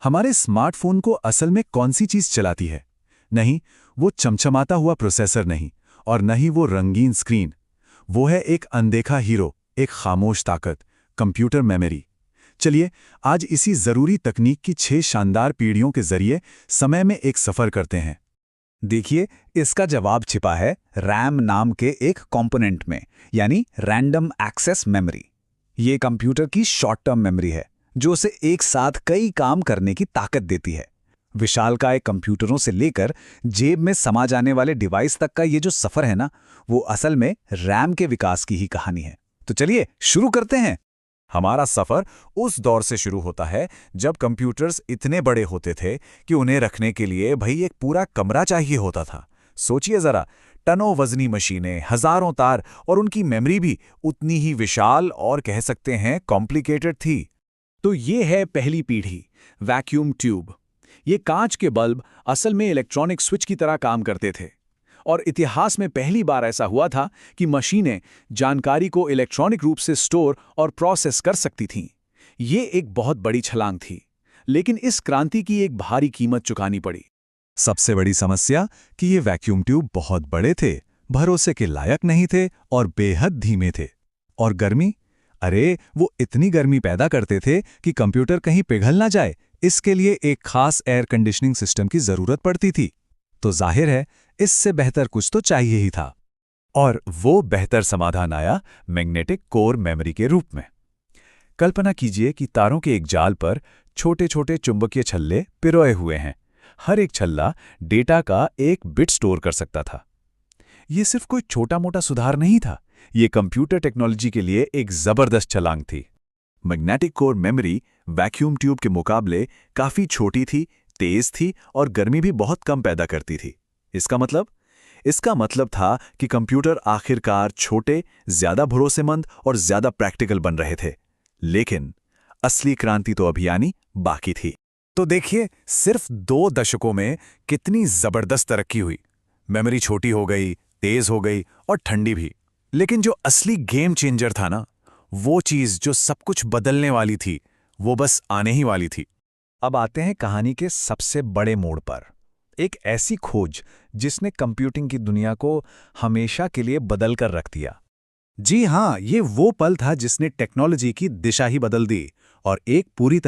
हमारे स्मार्टफोन को असल में कौन सी चीज चलाती है? नहीं, वो चमचमाता हुआ प्रोसेसर नहीं, और न ही वो रंगीन स्क्रीन। वो है एक अनदेखा हीरो, एक खामोश ताकत, कंप्यूटर मेमोरी। चलिए, आज इसी जरूरी तकनीक की 6 शानदार पीढ़ियों के जरिए समय में एक सफर करते हैं। देखिए, इसका जवाब छिपा है रैम नाम के एक कंपोनेंट में, यानी रैंडम एक्सेस मेमोरी। ये कंप्यूटर की शॉर्ट टर्म मेमोरी है जो उसे एक साथ कई काम करने की ताकत देती है। विशालकाय कंप्यूटरों से लेकर जेब में समा जाने वाले डिवाइस तक का ये जो सफर है ना, वो असल में रैम के विकास की ही कहानी है। तो चलिए शुरू करते हैं। हमारा सफर उस दौर से शुरू होता है जब कंप्यूटर्स इतने बड़े होते थे कि उन्हें रखने के लिए भई एक पूरा कमरा चाहिए होता था। सोचिए जरा, टनों वजनी मशीनें, हजारों तार और उनकी मेमोरी भी उतनी ही विशाल और कह सकते हैं कॉम्प्लिकेटेड थी। तो ये है पहली पीढ़ी, वैक्यूम ट्यूब। ये कांच के बल्ब असल में इलेक्ट्रॉनिक स्विच की तरह काम करते थे। और इतिहास में पहली बार ऐसा हुआ था कि मशीनें जानकारी को इलेक्ट्रॉनिक रूप से स्टोर और प्रोसेस कर सकती थीं। ये एक बहुत बड़ी छलांग थी, लेकिन इस क्रांति की एक भारी कीमत चुकानी पड़ी। सबसे बड़ी समस्या कि ये वैक्यूम ट्यूब बहुत बड़े थे, भरोसे के लायक नहीं थे और बेहद धीमे थे। और गर्मी, अरे वो इतनी गर्मी पैदा करते थे कि कंप्यूटर कहीं पिघल ना जाए, इसके लिए एक खास एयर कंडीशनिंग सिस्टम की जरूरत पड़ती थी। तो जाहिर है, इससे बेहतर कुछ तो चाहिए ही था। और वो बेहतर समाधान आया मैग्नेटिक कोर मेमोरी के रूप में। कल्पना कीजिए कि तारों के एक जाल पर छोटे छोटे चुंबकीय छल्ले पिरोए हुए हैं। हर एक छल्ला डेटा का एक बिट स्टोर कर सकता था। ये सिर्फ कोई छोटा मोटा सुधार नहीं था, ये कंप्यूटर टेक्नोलॉजी के लिए एक जबरदस्त छलांग थी। Magnetic core memory vacuum tube के मुकाबले काफी छोटी थी, तेज थी और गर्मी भी बहुत कम पैदा करती थी। इसका मतलब था कि कंप्यूटर आखिरकार छोटे, ज्यादा भरोसेमंद और ज्यादा प्रैक्टिकल बन रहे थे। लेकिन असली क्रांति तो अभी आनी बाकी थी। तो देखिए, सिर्फ 2 दशकों में कितनी जबरदस्त तरक्की हुई। मेमोरी छोटी हो गई, तेज हो गई और ठंडी भी। लेकिन जो असली गेम चेंजर था ना, वो चीज जो सब कुछ बदलने वाली थी, वो बस आने ही वाली थी। अब आते हैं कहानी के सबसे बड़े मोड़ पर। एक ऐसी खोज जिसने कंप्यूटिंग की दुनिया को हमेशा के लिए बदल कर रख दिया। जी हाँ, ये वो पल था जिसने टेक्नोलॉजी की दिशा ही बदल दी और एक पूरी